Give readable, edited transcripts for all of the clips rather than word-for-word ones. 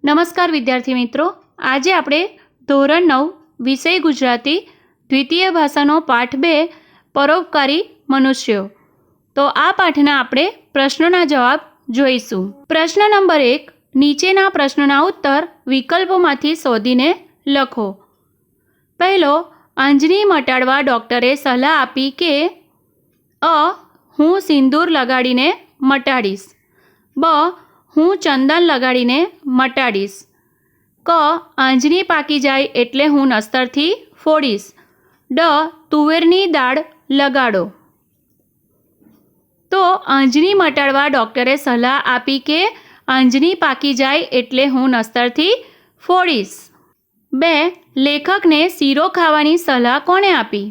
નમસ્કાર વિદ્યાર્થી મિત્રો, આજે આપણે ધોરણ 9 વિષય ગુજરાતી દ્વિતીય ભાષાનો પાઠ 2 પરોપકારી મનુષ્યો. તો આ પાઠના આપણે પ્રશ્નોના જવાબ જોઈશું. પ્રશ્ન નંબર 1, નીચેના પ્રશ્નોના ઉત્તર વિકલ્પોમાંથી શોધીને લખો. પહેલો, અંજની મટાડવા ડૉક્ટરે સલાહ આપી કે અ. હું સિંદૂર લગાડીને મટાડીશ. બ. હું ચંદન લગાડીને મટાડીશ. ક. આંજણી પાકી જાય એટલે હું નસ્તરથી ફોડીશ. ડ. તુવેરની દાળ લગાડો. તો આંજણી મટાડવા ડૉક્ટરે સલાહ આપી કે આંજણી પાકી જાય એટલે હું નસ્તરથી ફોડીશ. 2. લેખકને શીરો ખાવાની સલાહ કોણે આપી?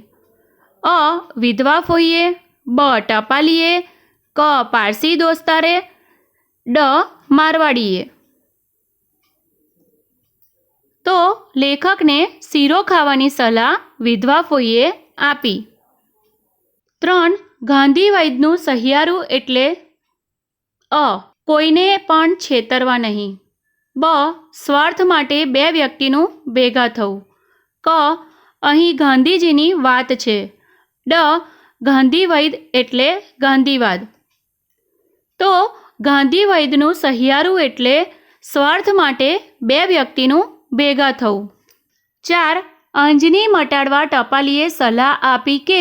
અ. વિધવા ફોઈએ. બ. ટપાલીએ. ક. પારસી દોસ્તારે. ડ. મારવાડીએ. તો લેખકને શીરો ખાવાની સલાહ વિધવા ફોઈએ આપી. 3. ગાંધી વૈદ્યનું સહિયારું એટલે અ. કોઈને પણ છેતરવા નહીં. બ. સ્વાર્થ માટે બે વ્યક્તિનું ભેગા થવું. ક. અહીં ગાંધીજીની વાત છે. ડ. ગાંધી વૈદ્ય એટલે ગાંધીવાદ. તો ગાંધી વૈદ્યનું સહિયારું એટલે સ્વાર્થ માટે બે વ્યક્તિનું ભેગા થવું. 4. આંજણી મટાડવા ટપાલીએ સલાહ આપી કે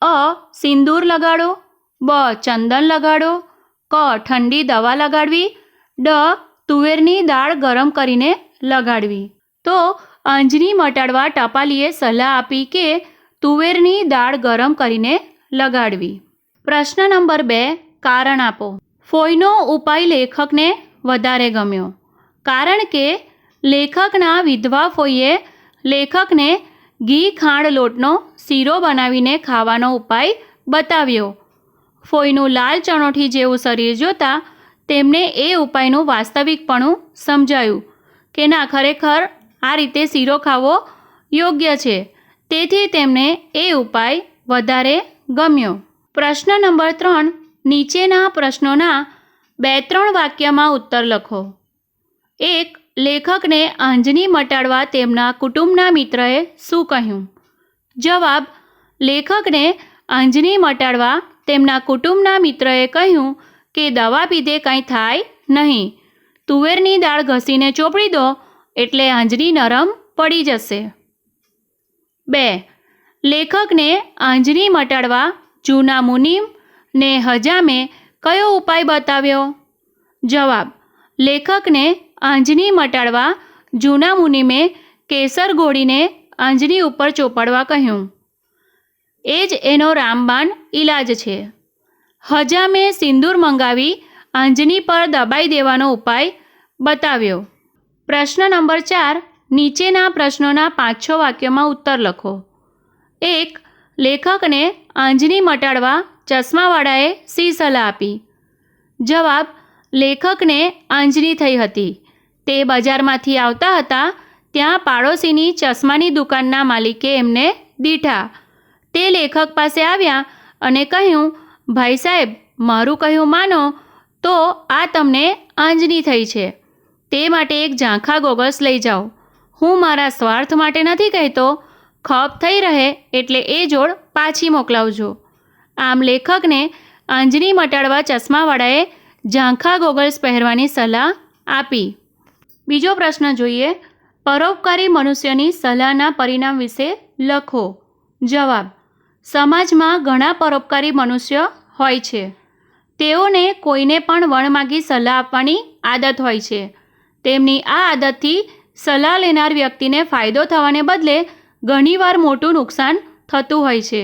અ. સિંદૂર લગાડો. બ. ચંદન લગાડો. ક. ઠંડી દવા લગાડવી. ડ. તુવેરની દાળ ગરમ કરીને લગાડવી. તો આંજણી મટાડવા ટપાલીએ સલાહ આપી કે તુવેરની દાળ ગરમ કરીને લગાડવી. પ્રશ્ન નંબર 2, કારણ આપો. ફોઈનો ઉપાય લેખકને વધારે ગમ્યો કારણ કે લેખકના વિધવા ફોઈએ લેખકને ઘી ખાંડ લોટનો શીરો બનાવીને ખાવાનો ઉપાય બતાવ્યો. ફોઈનું લાલ ચણોઠી જેવું શરીર જોતાં તેમને એ ઉપાયનું વાસ્તવિકપણું સમજાયું કે ના, ખરેખર આ રીતે શીરો ખાવો યોગ્ય છે. તેથી તેમને એ ઉપાય વધારે ગમ્યો. પ્રશ્ન નંબર 3, નીચેના પ્રશ્નોના 2-3 વાક્યમાં ઉત્તર લખો. 1. લેખકને આંજણી મટાડવા તેમના કુટુંબના મિત્રએ શું કહ્યું? જવાબ. લેખકને આંજણી મટાડવા તેમના કુટુંબના મિત્રએ કહ્યું કે દવા પીધે કંઈ થાય નહીં. તુવેરની દાળ ઘસીને ચોપડી દો એટલે આંજણી નરમ પડી જશે. 2. લેખકને આંજણી મટાડવા જૂના મુનિમ ને હજામે કયો ઉપાય બતાવ્યો? જવાબ. લેખકને આંજણી મટાડવા જૂના મુનિમે કેસર ઘોળીને આંજણી ઉપર ચોપડવા કહ્યું. એ જ એનો રામબાણ ઈલાજ છે. હજામે સિંદૂર મંગાવી આંજણી પર દબાઈ દેવાનો ઉપાય બતાવ્યો. પ્રશ્ન નંબર 4, નીચેના પ્રશ્નોના 5-6 વાક્યોમાં ઉત્તર લખો. 1. લેખકને આંજણી મટાડવા ચશ્માવાળાએ શી સલાહ આપી? જવાબ. લેખકને આંજણી થઈ હતી. તે બજારમાંથી આવતા હતા ત્યાં પાડોશીની ચશ્માની દુકાનના માલિકે એમને દીઠા. તે લેખક પાસે આવ્યા અને કહ્યું, ભાઈ સાહેબ, મારું કહ્યું માનો તો આ તમને આંજણી થઈ છે. તે માટે એક ઝાંખા ગોગલ્સ લઈ જાઓ. હું મારા સ્વાર્થ માટે નથી કહેતો, ખપ થઈ રહે એટલે એ જોડ પાછી મોકલાવજો. આમ લેખકને આંજણી મટાડવા ચશ્માવાળાએ ઝાંખા ગોગલ્સ પહેરવાની સલાહ આપી. બીજો પ્રશ્ન જોઈએ. પરોપકારી મનુષ્યની સલાહના પરિણામ વિશે લખો. જવાબ. સમાજમાં ઘણા પરોપકારી મનુષ્ય હોય છે. તેઓને કોઈને પણ વણમાગી સલાહ આપવાની આદત હોય છે. તેમની આ આદતથી સલાહ લેનાર વ્યક્તિને ફાયદો થવાને બદલે ઘણીવાર મોટું નુકસાન થતું હોય છે.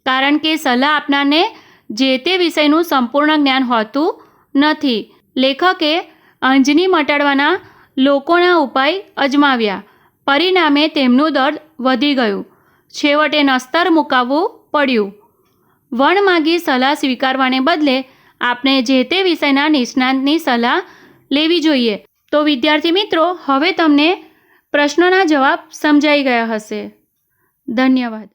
કારણ કે સલાહ આપનારને જે તે વિષયનું સંપૂર્ણ જ્ઞાન હોતું નથી. લેખકે આંજણી મટાડવાના લોકોના ઉપાય અજમાવ્યા. પરિણામે તેમનું દર્દ વધી ગયું. છેવટે નસ્તર મુકાવવું પડ્યું. વણમાગી સલાહ સ્વીકારવાને બદલે આપણે જે તે વિષયના નિષ્ણાતની સલાહ લેવી જોઈએ. તો વિદ્યાર્થી મિત્રો, હવે તમને પ્રશ્નોના જવાબ સમજાઈ ગયા હશે. ધન્યવાદ.